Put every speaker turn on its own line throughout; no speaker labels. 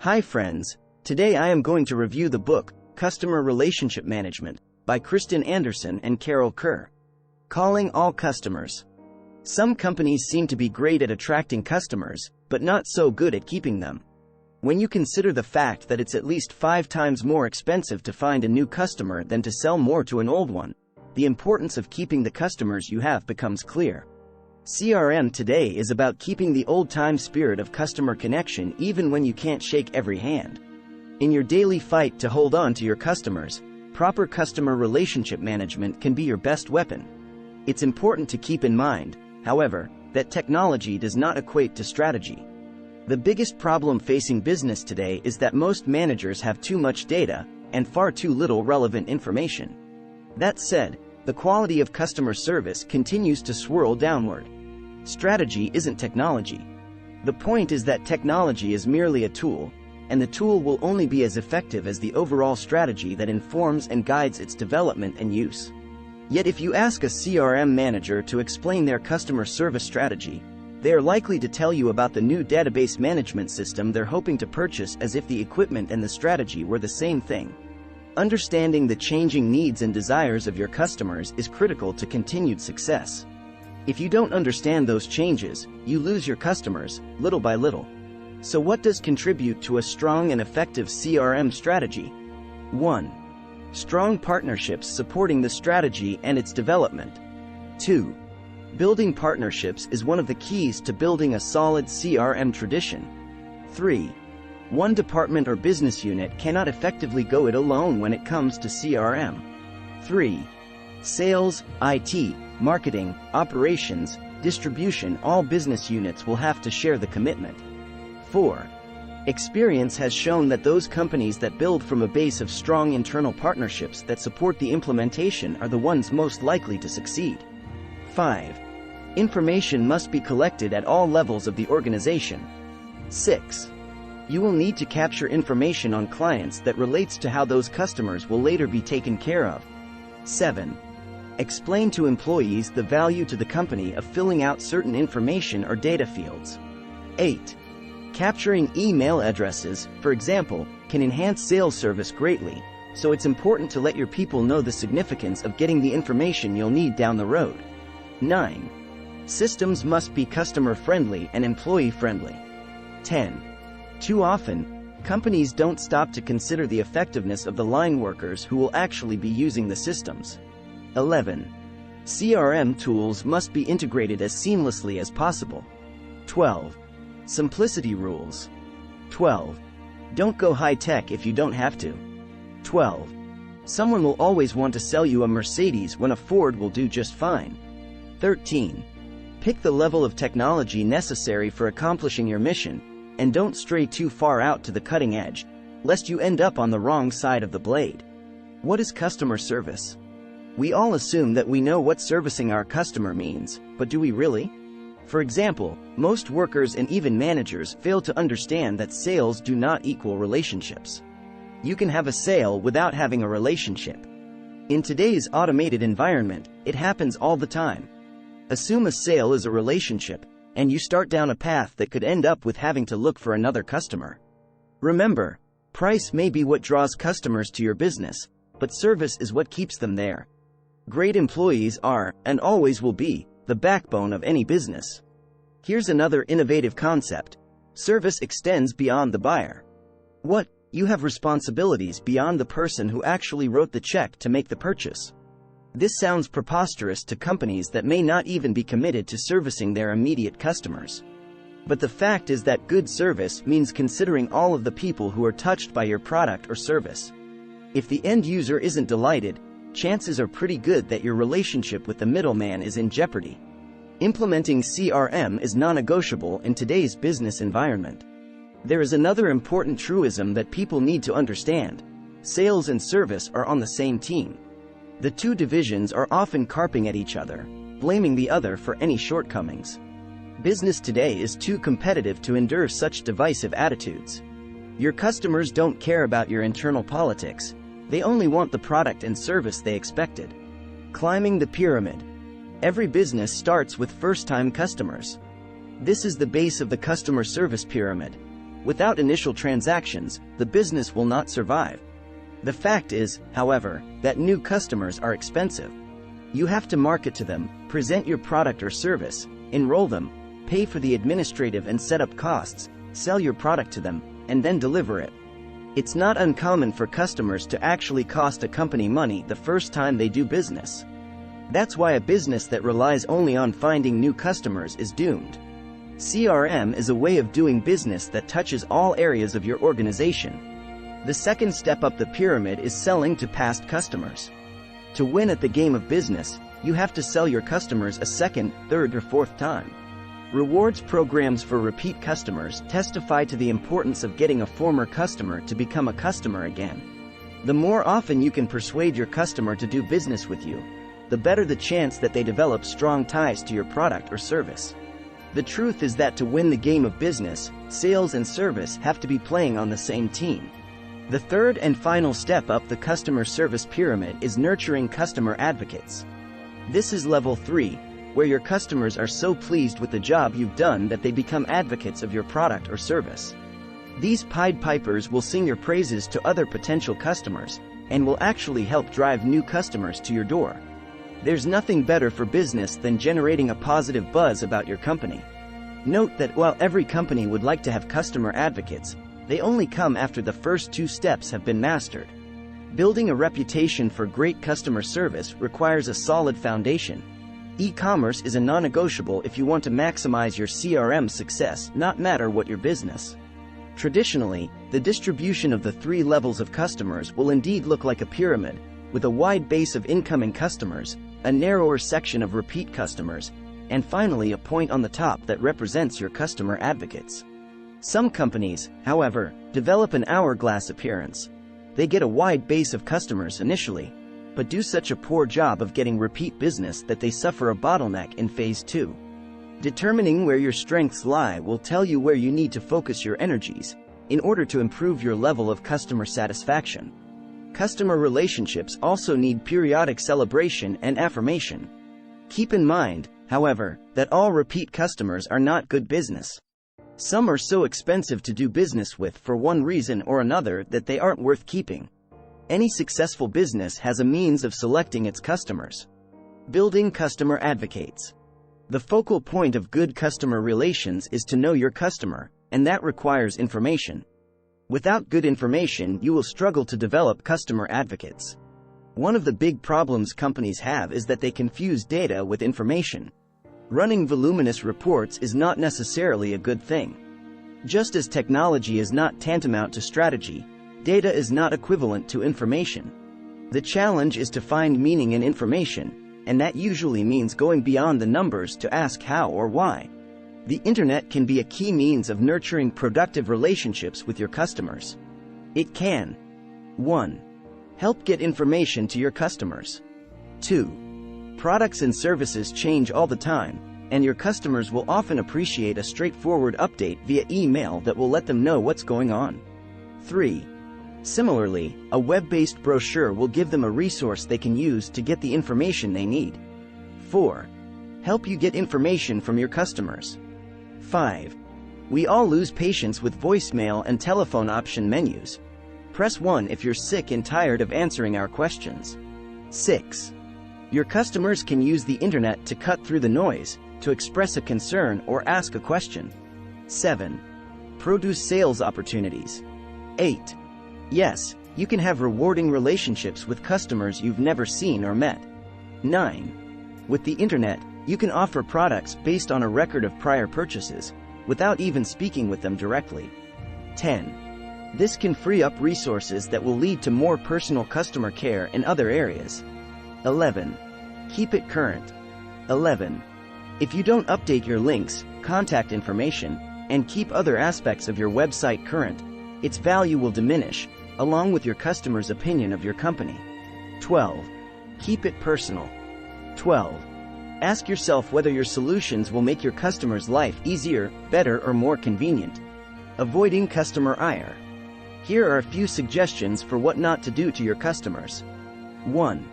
Hi friends, today I am going to review the book, Customer Relationship Management, by Kristen Anderson and Carol Kerr. Calling all customers. Some companies seem to be great at attracting customers, but not so good at keeping them. When you consider the fact that it's at least 5 times more expensive to find a new customer than to sell more to an old one, the importance of keeping the customers you have becomes clear. CRM today is about keeping the old-time spirit of customer connection even when you can't shake every hand. In your daily fight to hold on to your customers, proper customer relationship management can be your best weapon. It's important to keep in mind, however, that technology does not equate to strategy. The biggest problem facing business today is that most managers have too much data and far too little relevant information. That said, the quality of customer service continues to swirl downward. Strategy isn't technology. The point is that technology is merely a tool, and the tool will only be as effective as the overall strategy that informs and guides its development and use. Yet if you ask a CRM manager to explain their customer service strategy, they are likely to tell you about the new database management system they're hoping to purchase as if the equipment and the strategy were the same thing. Understanding the changing needs and desires of your customers is critical to continued success. If you don't understand those changes, you lose your customers, little by little. So what does contribute to a strong and effective CRM strategy? 1. Strong partnerships supporting the strategy and its development. 2. Building partnerships is one of the keys to building a solid CRM tradition. 3. One department or business unit cannot effectively go it alone when it comes to CRM. 3. Sales, IT, marketing, operations, distribution, all business units will have to share the commitment. 4. Experience has shown that those companies that build from a base of strong internal partnerships that support the implementation are the ones most likely to succeed. 5. Information must be collected at all levels of the organization. 6. You will need to capture information on clients that relates to how those customers will later be taken care of. 7. Explain to employees the value to the company of filling out certain information or data fields. 8. Capturing email addresses, for example, can enhance sales service greatly, so it's important to let your people know the significance of getting the information you'll need down the road. 9. Systems must be customer-friendly and employee-friendly. 10. Too often, companies don't stop to consider the effectiveness of the line workers who will actually be using the systems. 11. CRM tools must be integrated as seamlessly as possible. 12. Simplicity rules. 12. Don't go high-tech if you don't have to. 12. Someone will always want to sell you a Mercedes when a Ford will do just fine. 13. Pick the level of technology necessary for accomplishing your mission, and don't stray too far out to the cutting edge, lest you end up on the wrong side of the blade. What is customer service? We all assume that we know what servicing our customer means, but do we really? For example, most workers and even managers fail to understand that sales do not equal relationships. You can have a sale without having a relationship. In today's automated environment, it happens all the time. Assume a sale is a relationship, and you start down a path that could end up with having to look for another customer. Remember, price may be what draws customers to your business, but service is what keeps them there. Great employees are, and always will be, the backbone of any business. Here's another innovative concept. Service extends beyond the buyer. What? You have responsibilities beyond the person who actually wrote the check to make the purchase. This sounds preposterous to companies that may not even be committed to servicing their immediate customers. But the fact is that good service means considering all of the people who are touched by your product or service. If the end user isn't delighted, chances are pretty good that your relationship with the middleman is in jeopardy. Implementing CRM is non-negotiable in today's business environment. There is another important truism that people need to understand. Sales and service are on the same team. The two divisions are often carping at each other, blaming the other for any shortcomings. Business today is too competitive to endure such divisive attitudes. Your customers don't care about your internal politics. They only want the product and service they expected. Climbing the pyramid. Every business starts with first-time customers. This is the base of the customer service pyramid. Without initial transactions, the business will not survive. The fact is, however, that new customers are expensive. You have to market to them, present your product or service, enroll them, pay for the administrative and setup costs, sell your product to them, and then deliver it. It's not uncommon for customers to actually cost a company money the first time they do business. That's why a business that relies only on finding new customers is doomed. CRM is a way of doing business that touches all areas of your organization. The second step up the pyramid is selling to past customers. To win at the game of business, you have to sell your customers a second, third, or fourth time. Rewards programs for repeat customers testify to the importance of getting a former customer to become a customer again. The more often you can persuade your customer to do business with you, the better the chance that they develop strong ties to your product or service. The truth is that to win the game of business, sales and service have to be playing on the same team. The third and final step up the customer service pyramid is nurturing customer advocates. This is level 3, where your customers are so pleased with the job you've done that they become advocates of your product or service. These Pied Pipers will sing your praises to other potential customers, and will actually help drive new customers to your door. There's nothing better for business than generating a positive buzz about your company. Note that while every company would like to have customer advocates, they only come after the first 2 steps have been mastered. Building a reputation for great customer service requires a solid foundation. E-commerce is a non-negotiable if you want to maximize your CRM success, not matter what your business. Traditionally, the distribution of the 3 levels of customers will indeed look like a pyramid, with a wide base of incoming customers, a narrower section of repeat customers, and finally a point on the top that represents your customer advocates. Some companies, however, develop an hourglass appearance. They get a wide base of customers initially, but do such a poor job of getting repeat business that they suffer a bottleneck in phase 2. Determining where your strengths lie will tell you where you need to focus your energies in order to improve your level of customer satisfaction. Customer relationships also need periodic celebration and affirmation. Keep in mind, however, that all repeat customers are not good business. Some are so expensive to do business with for one reason or another that they aren't worth keeping. Any successful business has a means of selecting its customers. Building customer advocates. The focal point of good customer relations is to know your customer, and that requires information. Without good information, you will struggle to develop customer advocates. One of the big problems companies have is that they confuse data with information. Running voluminous reports is not necessarily a good thing. Just as technology is not tantamount to strategy, data is not equivalent to information. The challenge is to find meaning in information, and that usually means going beyond the numbers to ask how or why. The internet can be a key means of nurturing productive relationships with your customers. It can 1. Help get information to your customers. 2. Products and services change all the time, and your customers will often appreciate a straightforward update via email that will let them know what's going on. 3. Similarly, a web-based brochure will give them a resource they can use to get the information they need. 4. Help you get information from your customers. 5. We all lose patience with voicemail and telephone option menus. Press 1 if you're sick and tired of answering our questions. 6. Your customers can use the internet to cut through the noise, to express a concern or ask a question. 7. Produce sales opportunities. 8. Yes, you can have rewarding relationships with customers you've never seen or met. 9. With the internet, you can offer products based on a record of prior purchases, without even speaking with them directly. 10. This can free up resources that will lead to more personal customer care in other areas. 11. Keep it current. 11. If you don't update your links, contact information, and keep other aspects of your website current, its value will diminish, along with your customers' opinion of your company. 12. Keep it personal. 12. Ask yourself whether your solutions will make your customer's life easier, better, or more convenient. Avoiding customer ire. Here are a few suggestions for what not to do to your customers. 1.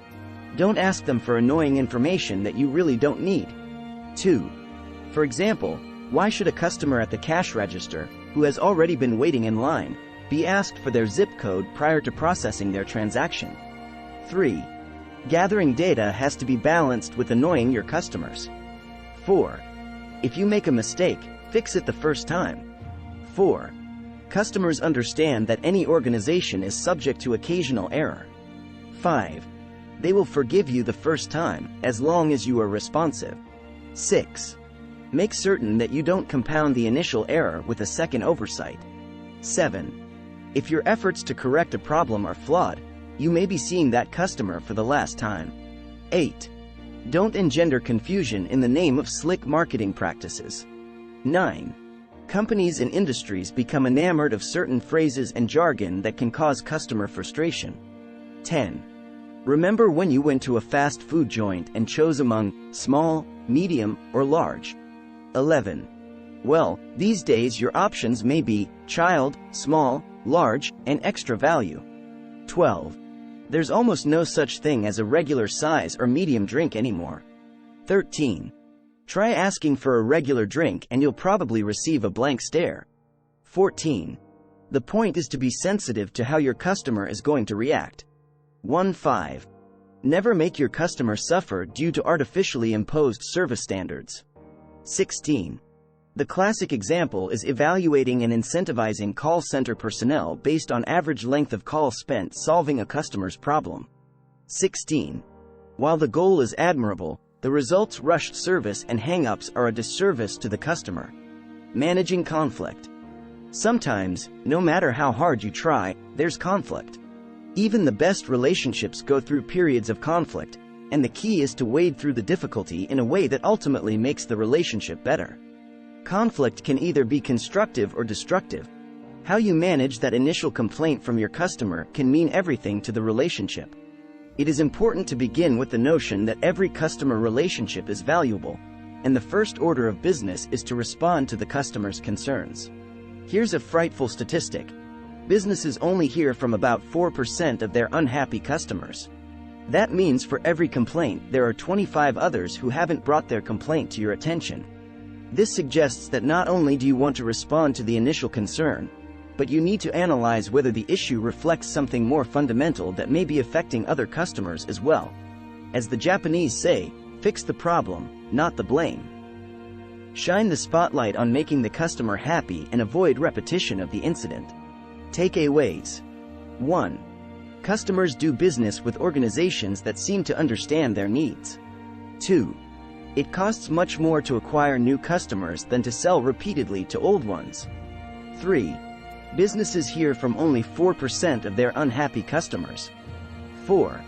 Don't ask them for annoying information that you really don't need. 2. For example, why should a customer at the cash register, who has already been waiting in line, be asked for their zip code prior to processing their transaction. 3. Gathering data has to be balanced with annoying your customers. 4. If you make a mistake, fix it the first time. 4. Customers understand that any organization is subject to occasional error. 5. They will forgive you the first time, as long as you are responsive. 6. Make certain that you don't compound the initial error with a second oversight. 7. If your efforts to correct a problem are flawed, you may be seeing that customer for the last time. 8. Don't engender confusion in the name of slick marketing practices. 9. Companies and industries become enamored of certain phrases and jargon that can cause customer frustration. 10. Remember when you went to a fast food joint and chose among small, medium, or large? 11. Well, these days your options may be child, small, large, and extra value. 12. There's almost no such thing as a regular size or medium drink anymore. 13. Try asking for a regular drink and you'll probably receive a blank stare. 14. The point is to be sensitive to how your customer is going to react. 15. Never make your customer suffer due to artificially imposed service standards. 16. The classic example is evaluating and incentivizing call center personnel based on average length of call spent solving a customer's problem. 16. While the goal is admirable, the results rushed service and hang-ups are a disservice to the customer. Managing conflict. Sometimes, no matter how hard you try, there's conflict. Even the best relationships go through periods of conflict, and the key is to wade through the difficulty in a way that ultimately makes the relationship better. Conflict can either be constructive or destructive. How you manage that initial complaint from your customer can mean everything to the relationship. It is important to begin with the notion that every customer relationship is valuable, and the first order of business is to respond to the customer's concerns. Here's a frightful statistic. Businesses only hear from about 4% of their unhappy customers. That means for every complaint, there are 25 others who haven't brought their complaint to your attention. This suggests that not only do you want to respond to the initial concern, but you need to analyze whether the issue reflects something more fundamental that may be affecting other customers as well. As the Japanese say, fix the problem, not the blame. Shine the spotlight on making the customer happy and avoid repetition of the incident. Takeaways. 1. Customers do business with organizations that seem to understand their needs. 2. It costs much more to acquire new customers than to sell repeatedly to old ones. 3. Businesses hear from only 4% of their unhappy customers. 4.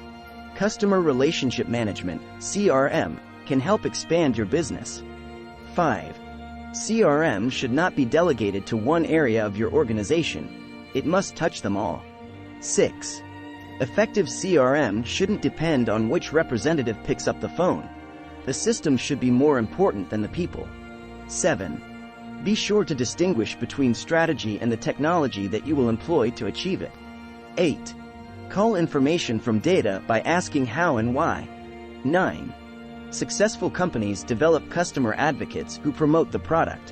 Customer Relationship Management, CRM, can help expand your business. 5. CRM should not be delegated to one area of your organization. It must touch them all. 6. Effective CRM shouldn't depend on which representative picks up the phone. The system should be more important than the people. 7. Be sure to distinguish between strategy and the technology that you will employ to achieve it. 8. Cull information from data by asking how and why. 9. Successful companies develop customer advocates who promote the product.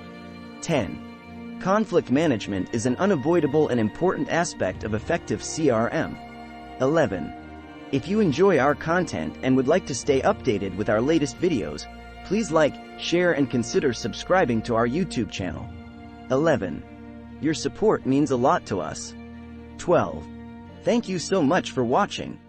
10. Conflict management is an unavoidable and important aspect of effective CRM. 11. If you enjoy our content and would like to stay updated with our latest videos, please like, share, and consider subscribing to our YouTube channel. 11. Your support means a lot to us. 12. Thank you so much for watching.